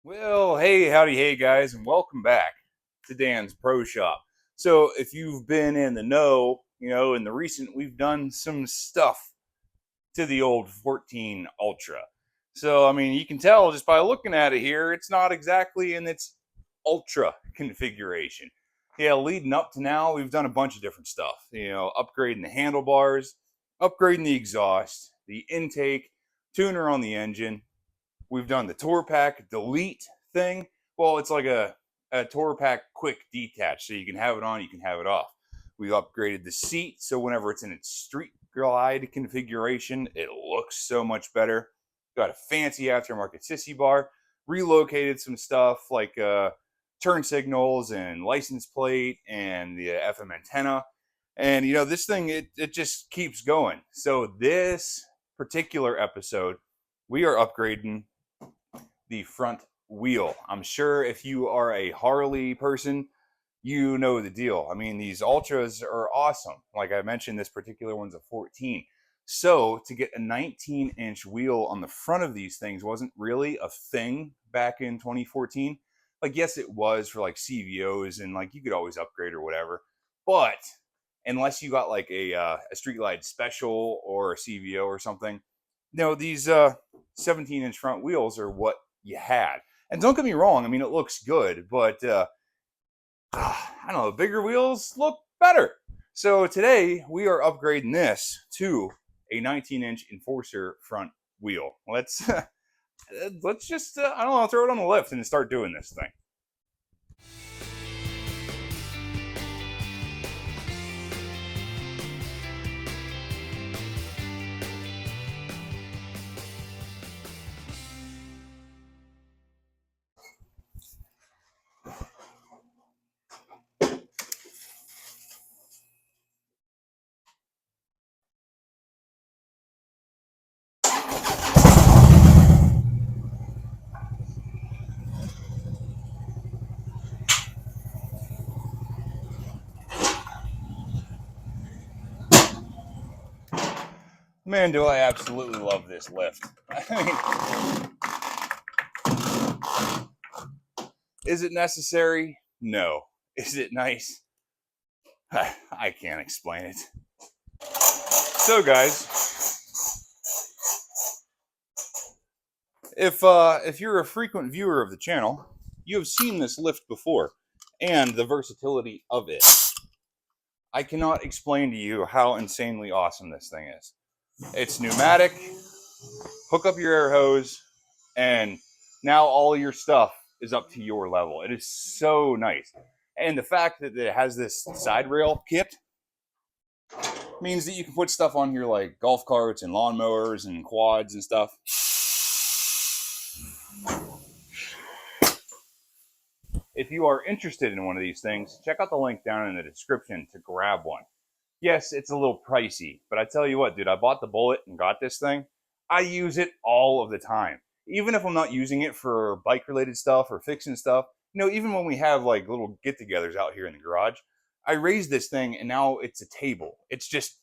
Well, hey, howdy, hey guys, and welcome back to Dan's Pro Shop. So, if you've been in the know, in the recent, we've done some stuff to the old 14 Ultra. So, I mean, you can tell just by looking at it here, it's not exactly in its Ultra configuration. Yeah, leading up to now, we've done a bunch of different stuff. Upgrading the handlebars, upgrading the exhaust, the intake, tuner on the engine. We've done the tour pack delete thing. Well, it's like a tour pack quick detach, so you can have it on, you can have it off. We've upgraded the seat, so whenever it's in its street glide configuration, it looks so much better. Got a fancy aftermarket sissy bar. Relocated some stuff like turn signals and license plate and the FM antenna. And this thing, it just keeps going. So this particular episode, we are upgrading the front wheel. I'm sure if you are a Harley person, you know the deal. I mean, these Ultras are awesome. Like I mentioned, this particular one's a 14. So to get a 19-inch wheel on the front of these things wasn't really a thing back in 2014. Like, yes, it was for like CVOs and like you could always upgrade or whatever. But unless you got like a Street Glide Special or a CVO or something, these 17-inch front wheels are what you had. And don't get me wrong, I mean, it looks good, but I don't know, bigger wheels look better. So today we are upgrading this to a 19-inch Enforcer front wheel. Let's just I don't know, throw it on the lift and start doing this thing. Man, do I absolutely love this lift. I mean, is it necessary? No. Is it nice? I can't explain it. So, guys, if you're a frequent viewer of the channel, you have seen this lift before and the versatility of it. I cannot explain to you how insanely awesome this thing is. It's pneumatic, hook up your air hose, and now all your stuff is up to your level. It is so nice. And the fact that it has this side rail kit means that you can put stuff on here like golf carts and lawnmowers and quads and stuff. If you are interested in one of these things, check out the link down in the description to grab one. Yes, it's a little pricey, but I tell you what, dude, I bought the Bullet and got this thing. I use it all of the time. Even if I'm not using it for bike related stuff or fixing stuff, even when we have like little get togethers out here in the garage, I raised this thing and now it's a table. It's just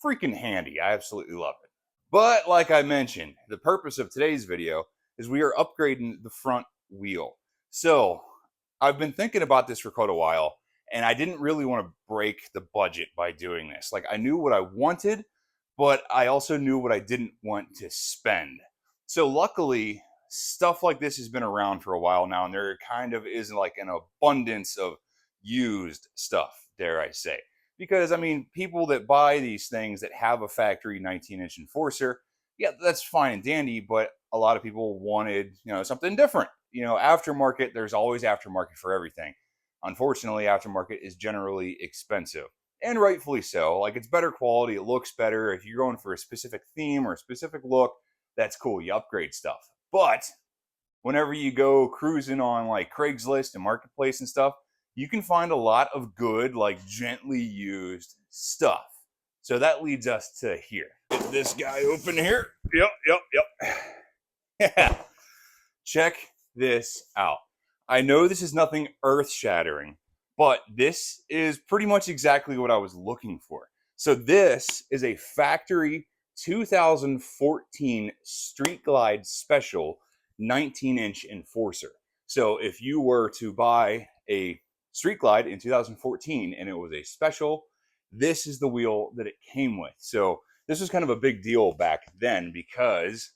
freaking handy. I absolutely love it. But like I mentioned, the purpose of today's video is we are upgrading the front wheel. So I've been thinking about this for quite a while, and I didn't really want to break the budget by doing this. Like, I knew what I wanted, but I also knew what I didn't want to spend. So luckily, stuff like this has been around for a while now, and there kind of is like an abundance of used stuff, dare I say. Because, I mean, people that buy these things that have a factory 19-inch Enforcer, yeah, that's fine and dandy, but a lot of people wanted, something different. Aftermarket, there's always aftermarket for everything. Unfortunately, aftermarket is generally expensive. And rightfully so. Like, it's better quality, it looks better. If you're going for a specific theme or a specific look, that's cool. You upgrade stuff. But whenever you go cruising on like Craigslist and Marketplace and stuff, you can find a lot of good, like gently used stuff. So that leads us to here. Get this guy open here. Yep. Yeah. Check this out. I know this is nothing earth shattering, but this is pretty much exactly what I was looking for. So this is a factory 2014 Street Glide Special 19-inch Enforcer. So if you were to buy a Street Glide in 2014 and it was a special, this is the wheel that it came with. So this was kind of a big deal back then because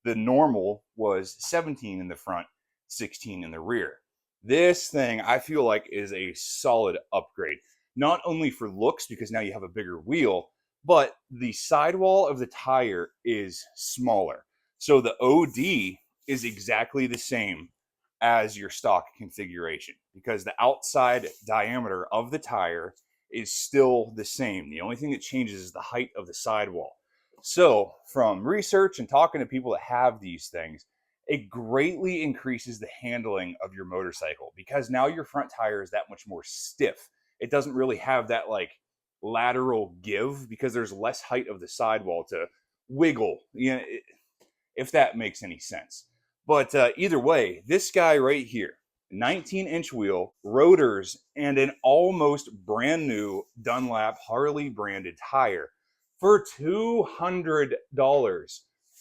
the normal was 17 in the front, 16 in the rear. This thing I feel like is a solid upgrade, not only for looks because now you have a bigger wheel, but the sidewall of the tire is smaller. So the OD is exactly the same as your stock configuration because the outside diameter of the tire is still the same. The only thing that changes is the height of the sidewall. So, from research and talking to people that have these things, it greatly increases the handling of your motorcycle because now your front tire is that much more stiff. It doesn't really have that like lateral give because there's less height of the sidewall to wiggle, you know, if that makes any sense. But either way, this guy right here, 19-inch wheel, rotors, and an almost brand new Dunlap Harley branded tire for $200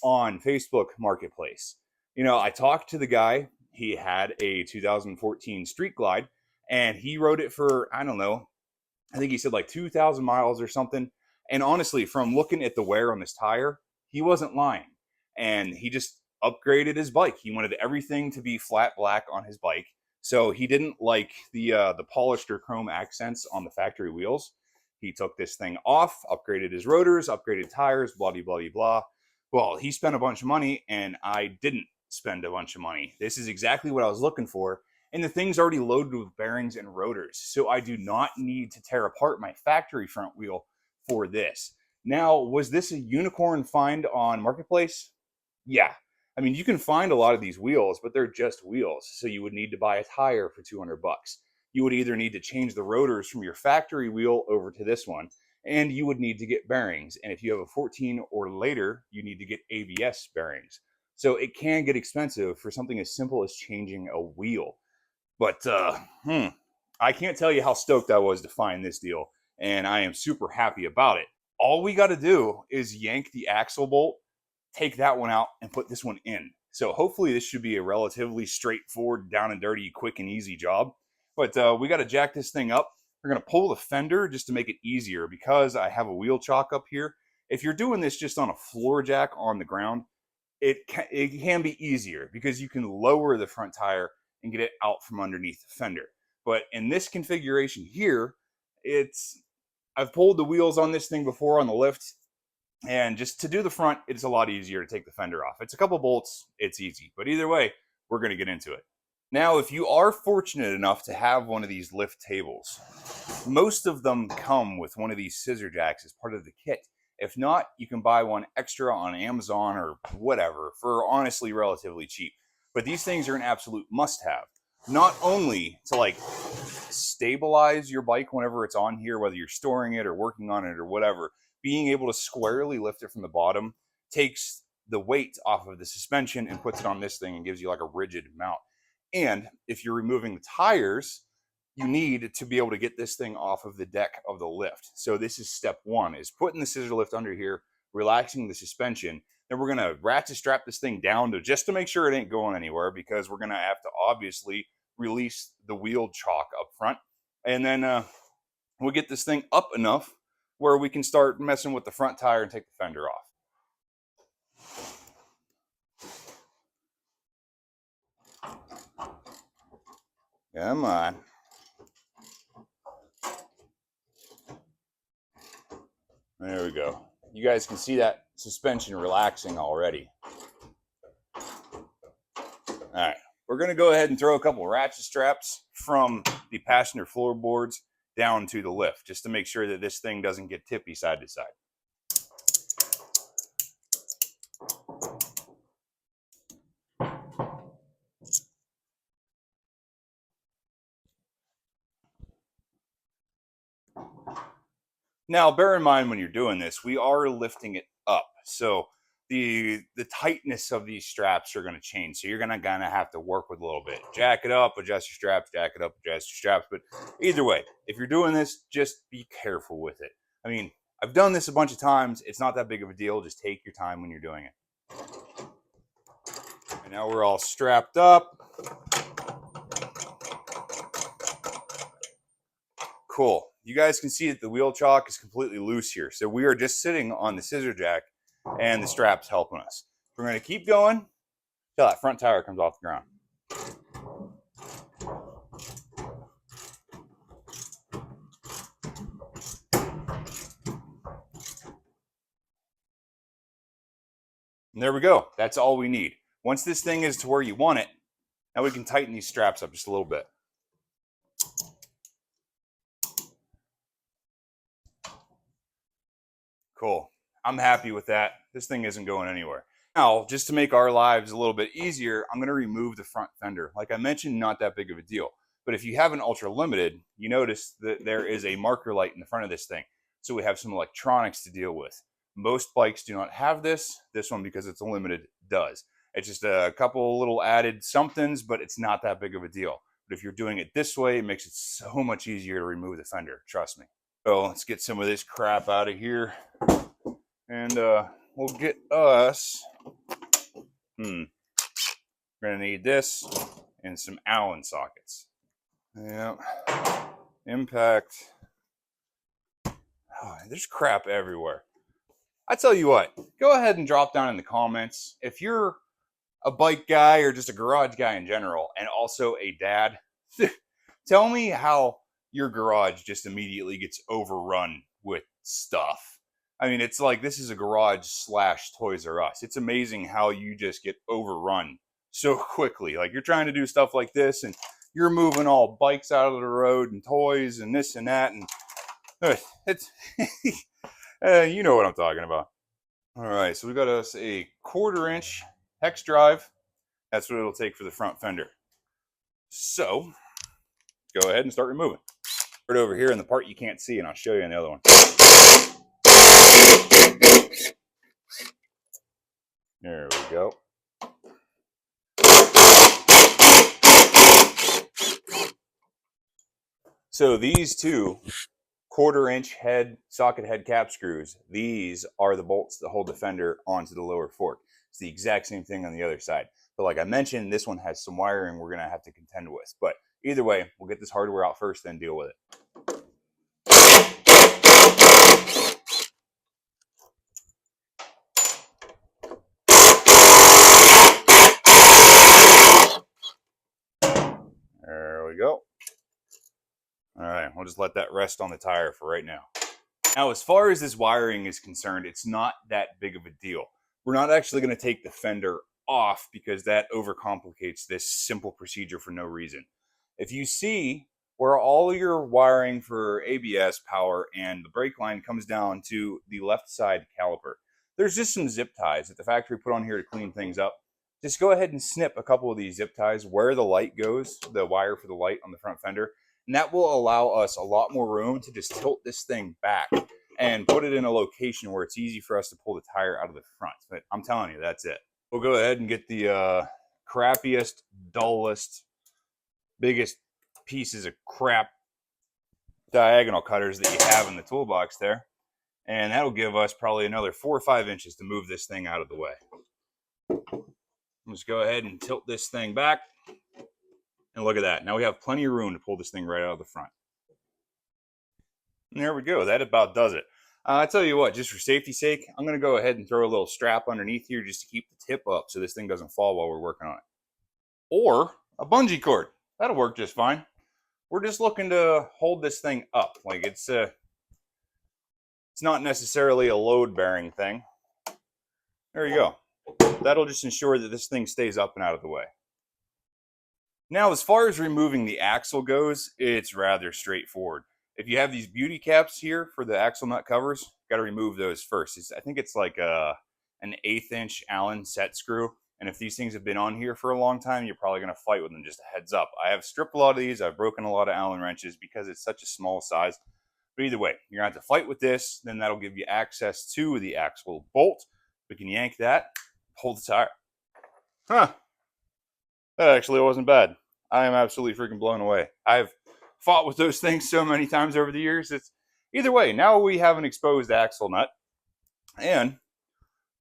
on Facebook Marketplace. You know, I talked to the guy. He had a 2014 Street Glide, and he rode it for, I don't know, I think he said like 2,000 miles or something. And honestly, from looking at the wear on this tire, he wasn't lying. And he just upgraded his bike. He wanted everything to be flat black on his bike. So he didn't like the polished or chrome accents on the factory wheels. He took this thing off, upgraded his rotors, upgraded tires, blah, blah, blah, blah. Well, he spent a bunch of money and I didn't spend a bunch of money. This is exactly what I was looking for. And the thing's already loaded with bearings and rotors. So I do not need to tear apart my factory front wheel for this. Now, was this a unicorn find on Marketplace? Yeah. I mean, you can find a lot of these wheels, but they're just wheels. So you would need to buy a tire for 200 bucks. You would either need to change the rotors from your factory wheel over to this one, and you would need to get bearings. And if you have a 14 or later, you need to get ABS bearings. So it can get expensive for something as simple as changing a wheel. But I can't tell you how stoked I was to find this deal, and I am super happy about it. All we got to do is yank the axle bolt, take that one out, and put this one in. So hopefully this should be a relatively straightforward, down and dirty, quick and easy job. But we got to jack this thing up. We're going to pull the fender just to make it easier because I have a wheel chock up here. If you're doing this just on a floor jack on the ground, it can be easier because you can lower the front tire and get it out from underneath the fender. But in this configuration here, I've pulled the wheels on this thing before on the lift, and just to do the front, it's a lot easier to take the fender off. It's a couple bolts, it's easy. But either way, we're going to get into it. Now, if you are fortunate enough to have one of these lift tables, most of them come with one of these scissor jacks as part of the kit. If not, you can buy one extra on Amazon or whatever for honestly relatively cheap. But these things are an absolute must-have. Not only to like stabilize your bike whenever it's on here, whether you're storing it or working on it or whatever, being able to squarely lift it from the bottom takes the weight off of the suspension and puts it on this thing and gives you like a rigid mount. And if you're removing the tires, you need to be able to get this thing off of the deck of the lift. So this is step one, is putting the scissor lift under here, relaxing the suspension. Then we're gonna ratchet strap this thing down to just to make sure it ain't going anywhere, because we're gonna have to obviously release the wheel chock up front. And then we'll get this thing up enough where we can start messing with the front tire and take the fender off. Come on. There we go. You guys can see that suspension relaxing already. All right, we're gonna go ahead and throw a couple ratchet straps from the passenger floorboards down to the lift, just to make sure that this thing doesn't get tippy side to side. Now, bear in mind when you're doing this, we are lifting it up. So the tightness of these straps are going to change. So you're going to have to work with a little bit. Jack it up, adjust your straps, jack it up, adjust your straps. But either way, if you're doing this, just be careful with it. I mean, I've done this a bunch of times. It's not that big of a deal. Just take your time when you're doing it. And now we're all strapped up. Cool. You guys can see that the wheel chock is completely loose here. So we are just sitting on the scissor jack and the strap's helping us. We're going to keep going till that front tire comes off the ground. And there we go. That's all we need. Once this thing is to where you want it, now we can tighten these straps up just a little bit. Cool. I'm happy with that. This thing isn't going anywhere. Now, just to make our lives a little bit easier, I'm going to remove the front fender. Like I mentioned, not that big of a deal. But if you have an Ultra Limited, you notice that there is a marker light in the front of this thing. So we have some electronics to deal with. Most bikes do not have this. This one, because it's a Limited, does. It's just a couple little added somethings, but it's not that big of a deal. But if you're doing it this way, it makes it so much easier to remove the fender. Trust me. So let's get some of this crap out of here. And we'll get us, we're gonna need this and some Allen sockets. Yep. Impact. Oh, there's crap everywhere. I tell you what, go ahead and drop down in the comments if you're a bike guy or just a garage guy in general, and also a dad. Tell me how your garage just immediately gets overrun with stuff. I mean, it's like this is a garage / Toys R Us. It's amazing how you just get overrun so quickly. Like, you're trying to do stuff like this, and you're moving all bikes out of the road and toys and this and that, and it's you know what I'm talking about. All right, so we got us a 1/4-inch hex drive. That's what it'll take for the front fender. So go ahead and start removing. Right over here in the part you can't see, and I'll show you in the other one. There we go. So these two 1/4-inch socket head cap screws, these are the bolts that hold the fender onto the lower fork. It's the exact same thing on the other side. But like I mentioned, this one has some wiring we're going to have to contend with. But either way, we'll get this hardware out first, then deal with it. There we go. All right, we'll just let that rest on the tire for right now. Now, as far as this wiring is concerned, it's not that big of a deal. We're not actually going to take the fender off because that overcomplicates this simple procedure for no reason. If you see where all your wiring for ABS, power, and the brake line comes down to the left side caliper, there's just some zip ties that the factory put on here to clean things up. Just go ahead and snip a couple of these zip ties where the light goes, the wire for the light on the front fender, and that will allow us a lot more room to just tilt this thing back and put it in a location where it's easy for us to pull the tire out of the front. But I'm telling you, that's it. We'll go ahead and get the crappiest, dullest, biggest pieces of crap diagonal cutters that you have in the toolbox there. And that'll give us probably another 4 or 5 inches to move this thing out of the way. Let's go ahead and tilt this thing back. And look at that. Now we have plenty of room to pull this thing right out of the front. And there we go. That about does it. I tell you what, just for safety's sake, I'm going to go ahead and throw a little strap underneath here just to keep the tip up so this thing doesn't fall while we're working on it. Or a bungee cord. That'll work just fine. We're just looking to hold this thing up. Like it's not necessarily a load-bearing thing. There you go. That'll just ensure that this thing stays up and out of the way. Now, as far as removing the axle goes, it's rather straightforward. If you have these beauty caps here for the axle nut covers, got to remove those first. I think it's like an 1/8-inch Allen set screw. And if these things have been on here for a long time, you're probably going to fight with them, just a heads up. I have stripped a lot of these. I've broken a lot of Allen wrenches because it's such a small size. But either way, you're going to have to fight with this. Then that'll give you access to the axle bolt. We can yank that, pull the tire. Huh. That actually wasn't bad. I am absolutely freaking blown away. I've fought with those things so many times over the years. It's either way, now we have an exposed axle nut and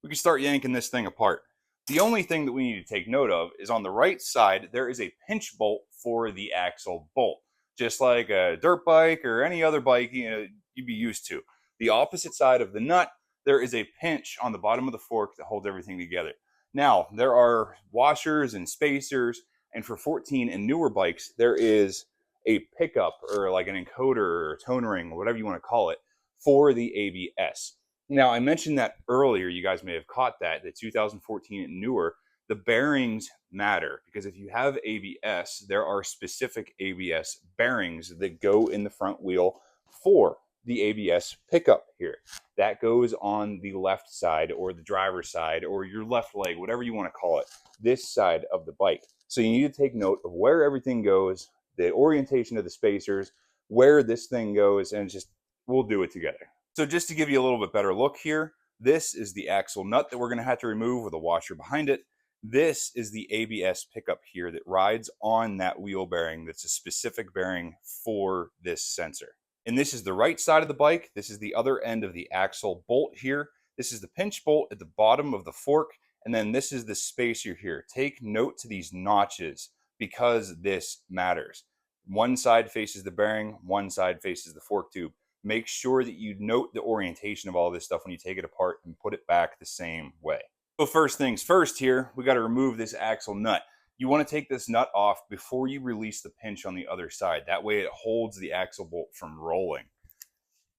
we can start yanking this thing apart. The only thing that we need to take note of is on the right side, there is a pinch bolt for the axle bolt. just like a dirt bike or any other bike you'd be used to. The opposite side of the nut, there is a pinch on the bottom of the fork that holds everything together. Now, there are washers and spacers, and for 14 and newer bikes, there is a pickup or like an encoder or tone ring, or whatever you want to call it, for the ABS. Now, I mentioned that earlier, you guys may have caught that, the 2014 and newer, the bearings matter, because if you have ABS, there are specific ABS bearings that go in the front wheel for the ABS pickup here. That goes on the left side or the driver's side or your left leg, whatever you want to call it, this side of the bike. So you need to take note of where everything goes, the orientation of the spacers, where this thing goes, and just we'll do it together. So just to give you a little bit better look here, this is the axle nut that we're going to have to remove with a washer behind it. This is the ABS pickup here that rides on that wheel bearing. That's a specific bearing for this sensor. And this is the right side of the bike. This is the other end of the axle bolt here. This is the pinch bolt at the bottom of the fork. And then this is the spacer here. Take note to these notches because this matters. One side faces the bearing, one side faces the fork tube. Make sure that you note the orientation of all this stuff when you take it apart and put it back the same way. So first things first here, we got to remove this axle nut. You want to take this nut off before you release the pinch on the other side. That way it holds the axle bolt from rolling.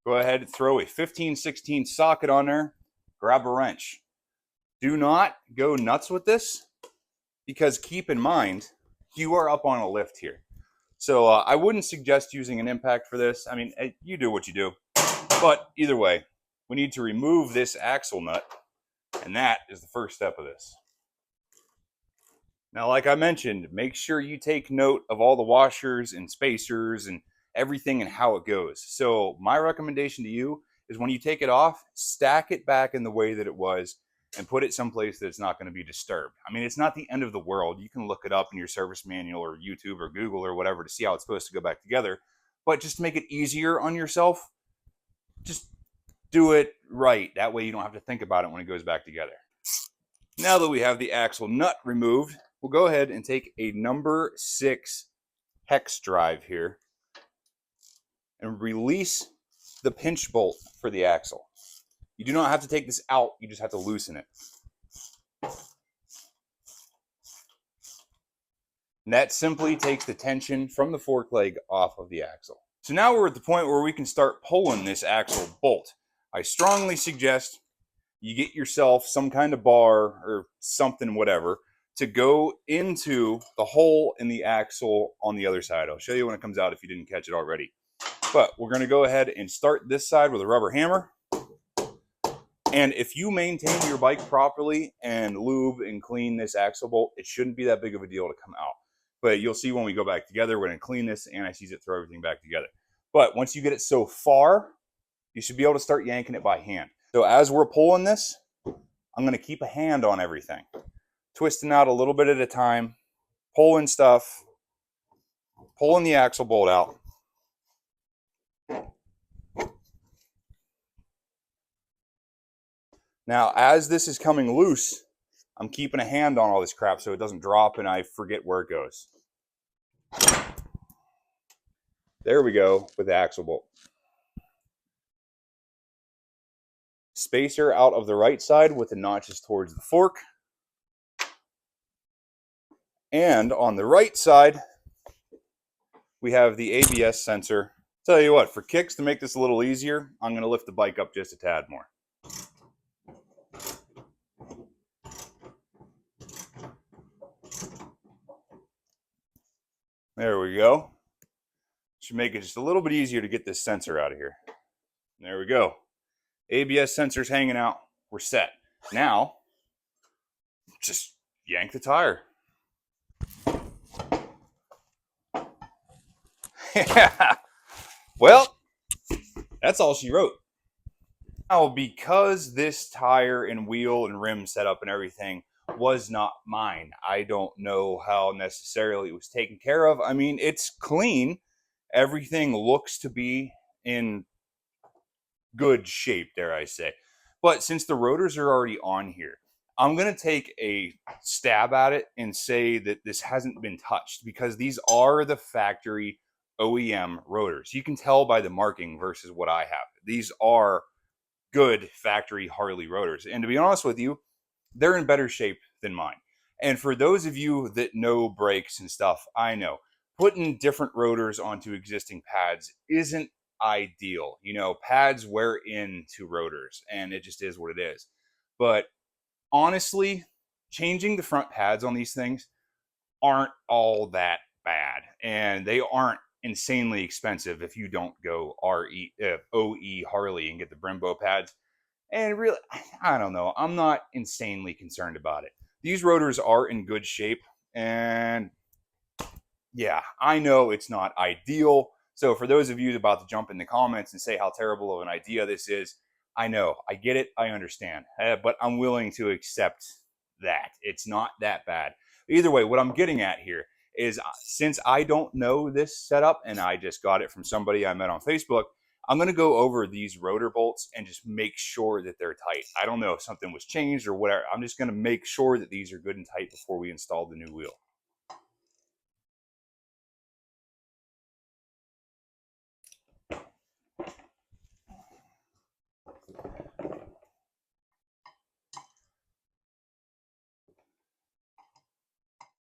Go ahead and throw a 15/16 socket on there. Grab a wrench. Do not go nuts with this because keep in mind, you are up on a lift here. So I wouldn't suggest using an impact for this. I mean, you do what you do. But either way, we need to remove this axle nut. And that is the first step of this. Now, like I mentioned, make sure you take note of all the washers and spacers and everything and how it goes. So my recommendation to you is when you take it off, stack it back in the way that it was and put it someplace that's not going to be disturbed. I mean, it's not the end of the world. You can look it up in your service manual or YouTube or Google or whatever to see how it's supposed to go back together. But just to make it easier on yourself, just do it right. That way you don't have to think about it when it goes back together. Now that we have the axle nut removed, we'll go ahead and take a number 6 hex drive here and release the pinch bolt for the axle. You do not have to take this out, you just have to loosen it. And that simply takes the tension from the fork leg off of the axle. So now we're at the point where we can start pulling this axle bolt. I strongly suggest you get yourself some kind of bar or something, whatever, to go into the hole in the axle on the other side. I'll show you when it comes out if you didn't catch it already. But we're going to go ahead and start this side with a rubber hammer. And if you maintain your bike properly and lube and clean this axle bolt, it shouldn't be that big of a deal to come out. But you'll see when we go back together, we're going to clean this, anti-seize it, throw everything back together. But once you get it so far, you should be able to start yanking it by hand. So as we're pulling this, I'm going to keep a hand on everything. Twisting out a little bit at a time, pulling stuff, pulling the axle bolt out. Now, as this is coming loose, I'm keeping a hand on all this crap so it doesn't drop and I forget where it goes. There we go with the axle bolt. Spacer out of the right side with the notches towards the fork. And on the right side, we have the ABS sensor. Tell you what, for kicks, to make this a little easier, I'm going to lift the bike up just a tad more. There we go. Should make it just a little bit easier to get this sensor out of here. There we go. ABS sensor's hanging out. We're set. Now, just yank the tire. Yeah. Well, that's all she wrote. Now, because this tire and wheel and rim setup and everything was not mine, I don't know how necessarily it was taken care of. I mean, it's clean. Everything looks to be in good shape, dare I say. But since the rotors are already on here, I'm going to take a stab at it and say that this hasn't been touched because these are the factory OEM rotors. You can tell by the marking versus what I have. These are good factory Harley rotors. And to be honest with you, they're in better shape than mine. And for those of you that know brakes and stuff, I know putting different rotors onto existing pads isn't ideal. You know, pads wear into rotors and it just is what it is. But honestly, changing the front pads on these things aren't all that bad, and they aren't insanely expensive if you don't go OE Harley and get the Brembo pads. And really, I don't know. I'm not insanely concerned about it. These rotors are in good shape, and yeah, I know it's not ideal. So for those of you about to jump in the comments and say how terrible of an idea this is, I know, I get it, I understand, but I'm willing to accept that it's not that bad. Either way, what I'm getting at here is since I don't know this setup and I just got it from somebody I met on Facebook, I'm going to go over these rotor bolts and just make sure that they're tight. I don't know if something was changed or whatever. I'm just going to make sure that these are good and tight before we install the new wheel.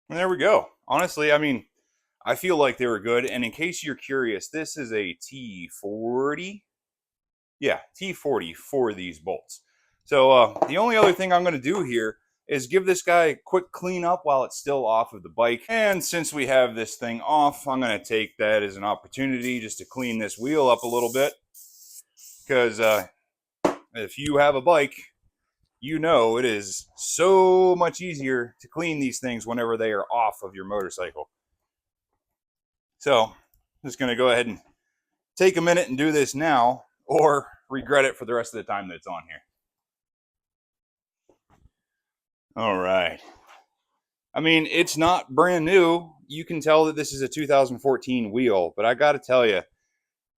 And there we go. Honestly, I mean, I feel like they were good. And in case you're curious, this is a T40. Yeah, T40 for these bolts. So the only other thing I'm going to do here is give this guy a quick cleanup while it's still off of the bike. And since we have this thing off, I'm going to take that as an opportunity just to clean this wheel up a little bit. Because if you have a bike, you know it is so much easier to clean these things whenever they are off of your motorcycle. So I'm just going to go ahead and take a minute and do this now, or regret it for the rest of the time that it's on here. All right. I mean, it's not brand new. You can tell that this is a 2014 wheel, but I got to tell you,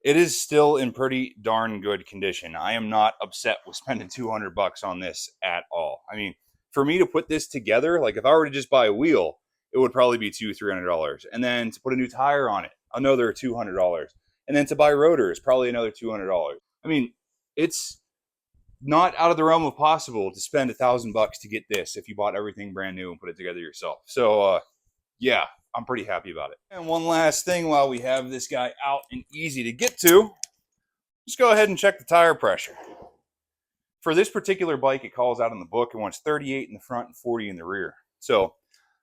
it is still in pretty darn good condition. I am not upset with spending $200 on this at all. I mean, for me to put this together, like if I were to just buy a wheel, it would probably be $200-300. And then to put a new tire on it, another $200. And then to buy rotors, probably another $200. I mean, it's not out of the realm of possible to spend $1,000 to get this if you bought everything brand new and put it together yourself. So, yeah, I'm pretty happy about it. And one last thing while we have this guy out and easy to get to, just go ahead and check the tire pressure. For this particular bike, it calls out in the book, it wants 38 in the front and 40 in the rear. So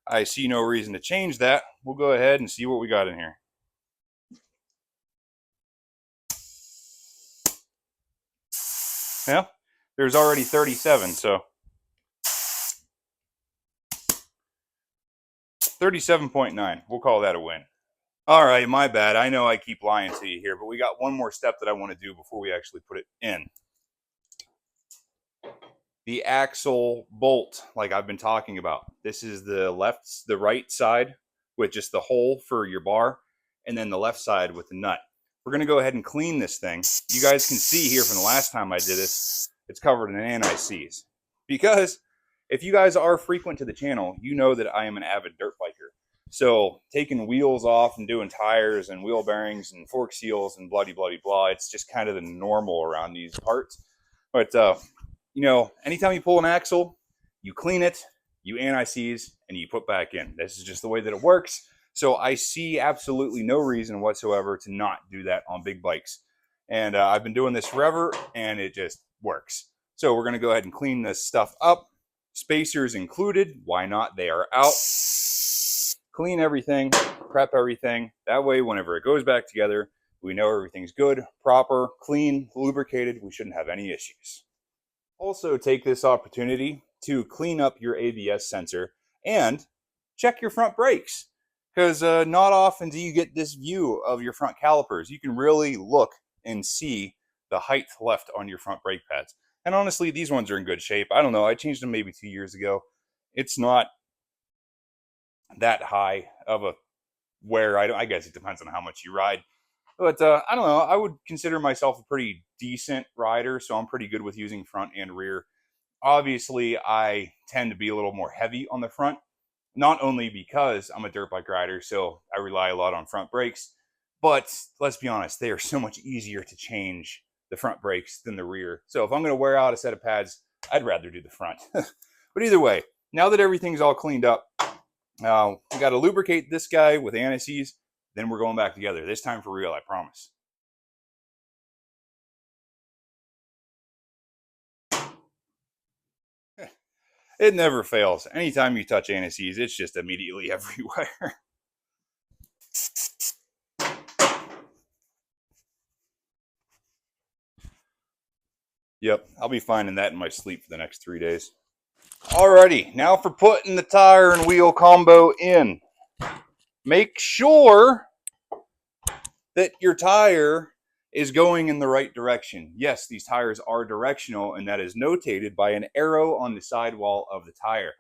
I see no reason to change that. We'll go ahead and see what we got in here. Yeah, there's already 37, so 37.9. We'll call that a win. All right, my bad. I know I keep lying to you here, but we got one more step that I want to do before we actually put it in. The axle bolt, like I've been talking about. This is the right side with just the hole for your bar, and then the left side with the nut. We're going to go ahead and clean this thing. You guys can see here from the last time I did this, it's covered in anti-seize. Because if you guys are frequent to the channel, you know that I am an avid dirt biker. So taking wheels off and doing tires and wheel bearings and fork seals and bloody blah, it's just kind of the normal around these parts. But you know, anytime you pull an axle, you clean it, you anti-seize, and you put back in. This is just the way that it works. So I see absolutely no reason whatsoever to not do that on big bikes. And I've been doing this forever, and it just works. So we're going to go ahead and clean this stuff up. Spacers included. Why not? They are out. Clean everything, prep everything. That way, whenever it goes back together, we know everything's good, proper, clean, lubricated. We shouldn't have any issues. Also take this opportunity to clean up your ABS sensor and check your front brakes, because not often do you get this view of your front calipers. You can really look and see the height left on your front brake pads. And honestly, these ones are in good shape. I don't know. I changed them maybe 2 years ago. It's not that high of a wear. I guess it depends on how much you ride. But I don't know. I would consider myself a pretty decent rider, so I'm pretty good with using front and rear. Obviously, I tend to be a little more heavy on the front, not only because I'm a dirt bike rider, so I rely a lot on front brakes, But let's be honest, they are so much easier to change the front brakes than the rear. So if I'm going to wear out a set of pads, I'd rather do the front. But either way, now that everything's all cleaned up, we got to lubricate this guy with anti-seize. Then we're going back together. This time for real, I promise. It never fails. Anytime you touch anti-seize, it's just immediately everywhere. Yep, I'll be finding that in my sleep for the next 3 days. Alrighty, now for putting the tire and wheel combo in. Make sure that your tire is going in the right direction. Yes, these tires are directional, and that is notated by an arrow on the sidewall of the tire.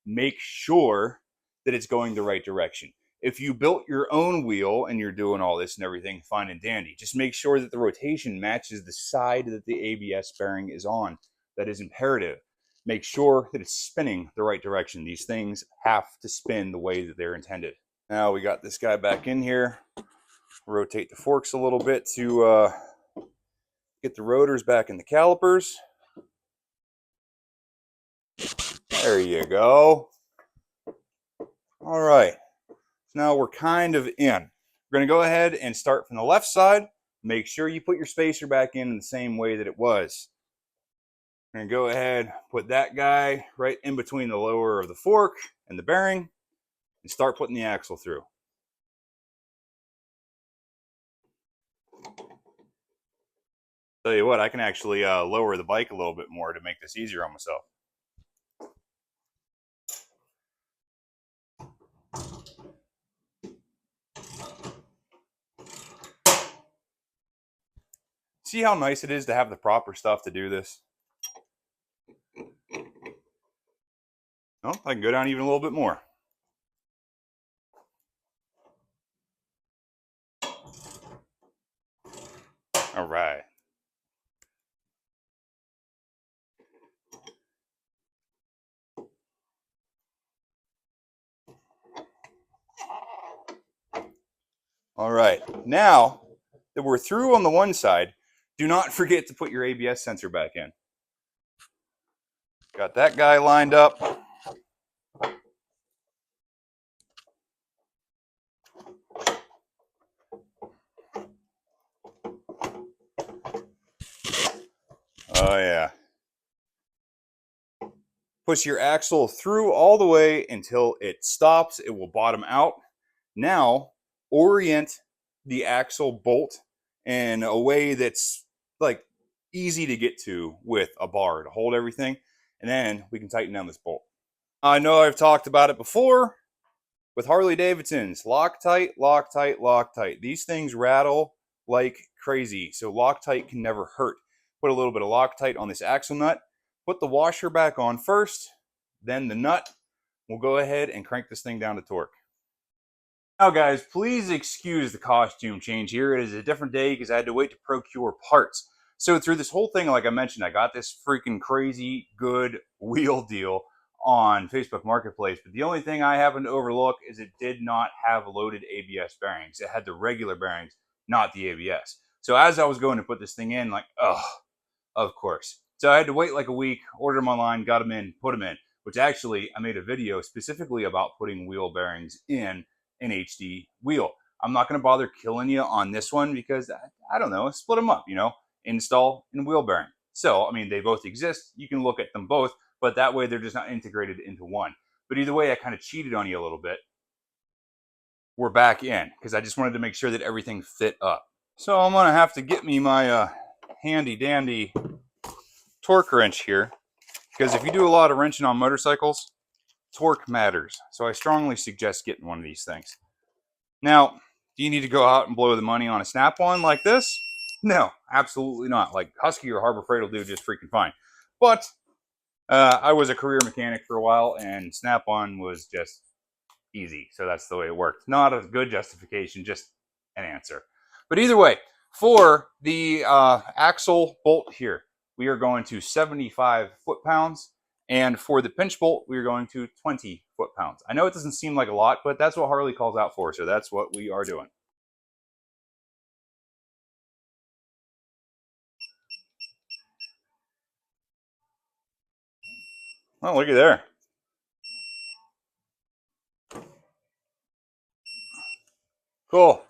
Make sure that it's going the right direction. If you built your own wheel and you're doing all this and everything, fine and dandy. Just make sure that the rotation matches the side that the ABS bearing is on. That is imperative. Make sure that it's spinning the right direction. These things have to spin the way that they're intended. Now we got this guy back in here. Rotate the forks a little bit to get the rotors back in the calipers. There you go. All right. Now we're kind of in. We're going to go ahead and start from the left side. Make sure you put your spacer back in the same way that it was. We're going to go ahead, put that guy right in between the lower of the fork and the bearing, and start putting the axle through. Tell you what, I can actually lower the bike a little bit more to make this easier on myself. See how nice it is to have the proper stuff to do this? Oh, I can go down even a little bit more. All right. All right. Now that we're through on the one side, do not forget to put your ABS sensor back in. Got that guy lined up. Oh yeah. Push your axle through all the way until it stops. It will bottom out. Now orient the axle bolt in a way that's like easy to get to with a bar to hold everything. And then we can tighten down this bolt. I know I've talked about it before with Harley Davidsons. Loctite, Loctite, Loctite. These things rattle like crazy. So Loctite can never hurt. Put a little bit of Loctite on this axle nut. Put the washer back on first, then the nut. We'll go ahead and crank this thing down to torque. Now guys, please excuse the costume change here. It is a different day because I had to wait to procure parts. So through this whole thing, like I mentioned, I got this freaking crazy good wheel deal on Facebook Marketplace. But the only thing I happened to overlook is it did not have loaded ABS bearings. It had the regular bearings, not the ABS. So as I was going to put this thing in, like, oh, of course. So I had to wait like a week, order them online, got them in, put them in. Which actually, I made a video specifically about putting wheel bearings in an HD wheel. I'm not going to bother killing you on this one because I don't know, split them up, you know, install and wheel bearing. So, I mean, they both exist. You can look at them both, but that way they're just not integrated into one. But either way, I kind of cheated on you a little bit. We're back in because I just wanted to make sure that everything fit up. So I'm going to have to get me my handy dandy torque wrench here because if you do a lot of wrenching on motorcycles, torque matters. So I strongly suggest getting one of these things. Now, do you need to go out and blow the money on a Snap-on like this? No, absolutely not. Like Husky or Harbor Freight will do just freaking fine. But I was a career mechanic for a while, and Snap-on was just easy. So that's the way it worked. Not a good justification, just an answer. But either way, for the axle bolt here, we are going to 75 foot-pounds. And for the pinch bolt, we are going to 20 foot-pounds. I know it doesn't seem like a lot, but that's what Harley calls out for. So that's what we are doing. Oh, looky there. Cool.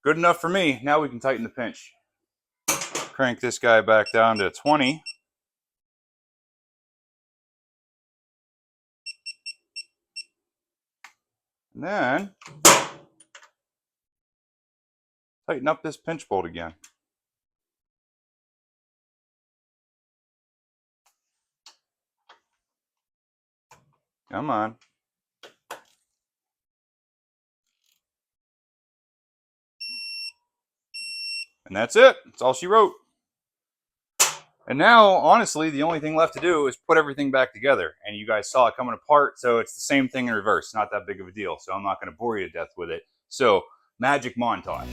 Good enough for me. Now we can tighten the pinch. Crank this guy back down to 20. And then tighten up this pinch bolt again. Come on. And that's it. That's all she wrote. And now, honestly, the only thing left to do is put everything back together. And you guys saw it coming apart, so it's the same thing in reverse. Not that big of a deal, so I'm not going to bore you to death with it. So, magic montage.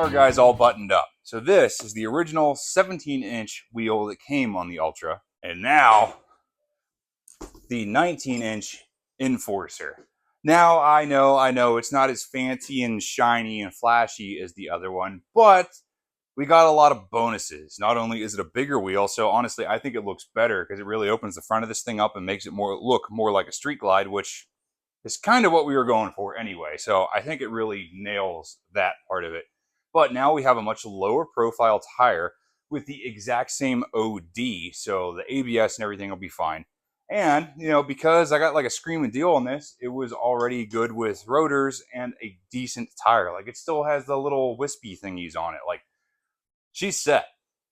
Guys, all buttoned up. So this is the original 17-inch wheel that came on the Ultra, and now the 19-inch Enforcer. Now I know it's not as fancy and shiny and flashy as the other one, but we got a lot of bonuses. Not only is it a bigger wheel, so honestly I think it looks better because it really opens the front of this thing up and makes it look more like a Street Glide, which is kind of what we were going for anyway. So I think it really nails that part of it. But now we have a much lower profile tire with the exact same OD, so the ABS and everything will be fine. And, you know, because I got like a screaming deal on this, it was already good with rotors and a decent tire. Like, it still has the little wispy thingies on it. Like, she's set.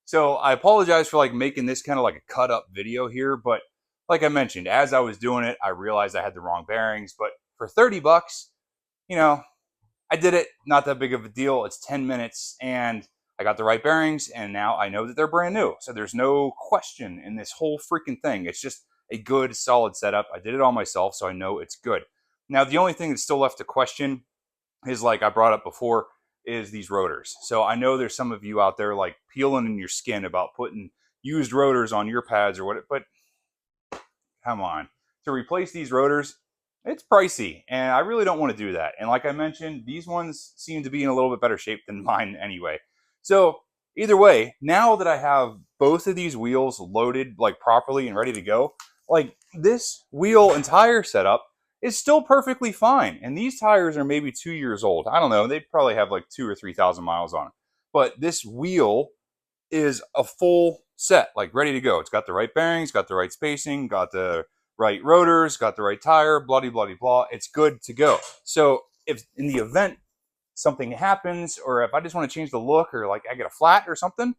So I apologize for like making this kind of like a cut up video here, but like I mentioned, as I was doing it, I realized I had the wrong bearings. But for 30 bucks, you know, I did it. Not that big of a deal. It's 10 minutes and I got the right bearings, and now I know that they're brand new. So there's no question in this whole freaking thing. It's just a good, solid setup. I did it all myself, so I know it's good. Now, the only thing that's still left to question is, like I brought up before, is these rotors. So I know there's some of you out there like peeling in your skin about putting used rotors on your pads or what, but come on. To replace these rotors, it's pricey, and I really don't want to do that. And like I mentioned, these ones seem to be in a little bit better shape than mine anyway. So either way, now that I have both of these wheels loaded like properly and ready to go, like this wheel and tire setup is still perfectly fine. And these tires are maybe 2 years old. I don't know. They probably have like 2,000 or 3,000 miles on them. But this wheel is a full set, like ready to go. It's got the right bearings, got the right spacing, got the right rotors, got the right tire, blah, blah, blah, blah. It's good to go. So if in the event something happens, or if I just want to change the look, or like I get a flat or something,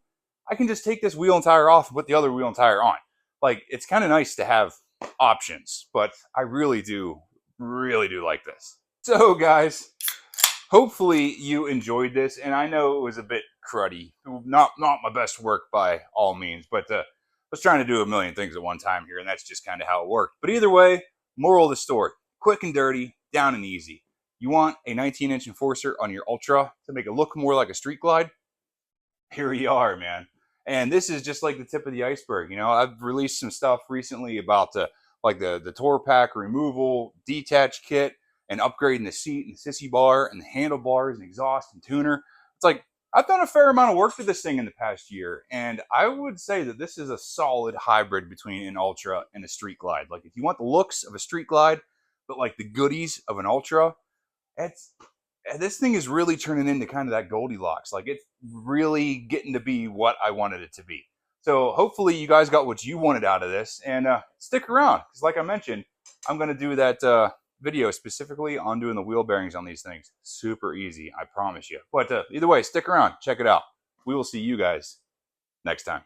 I can just take this wheel and tire off and put the other wheel and tire on. Like, it's kind of nice to have options, but I really do like this. So guys, hopefully you enjoyed this, and I know it was a bit cruddy, not my best work by all means, but I was trying to do a million things at one time here, and that's just kind of how it worked. But either way, moral of the story: quick and dirty, down and easy. You want a 19-inch Enforcer on your Ultra to make it look more like a Street Glide? Here we are, man. And this is just like the tip of the iceberg. You know, I've released some stuff recently about the Tour Pack removal, detach kit, and upgrading the seat and the sissy bar and the handlebars and exhaust and tuner. It's like, I've done a fair amount of work to this thing in the past year, and I would say that this is a solid hybrid between an Ultra and a Street Glide. Like, if you want the looks of a Street Glide, but like the goodies of an Ultra, it's this thing is really turning into kind of that Goldilocks. Like, it's really getting to be what I wanted it to be. So hopefully you guys got what you wanted out of this, and stick around, because like I mentioned, I'm going to do that video specifically on doing the wheel bearings on these things. Super easy, I promise you. But either way, stick around, check it out. We will see you guys next time.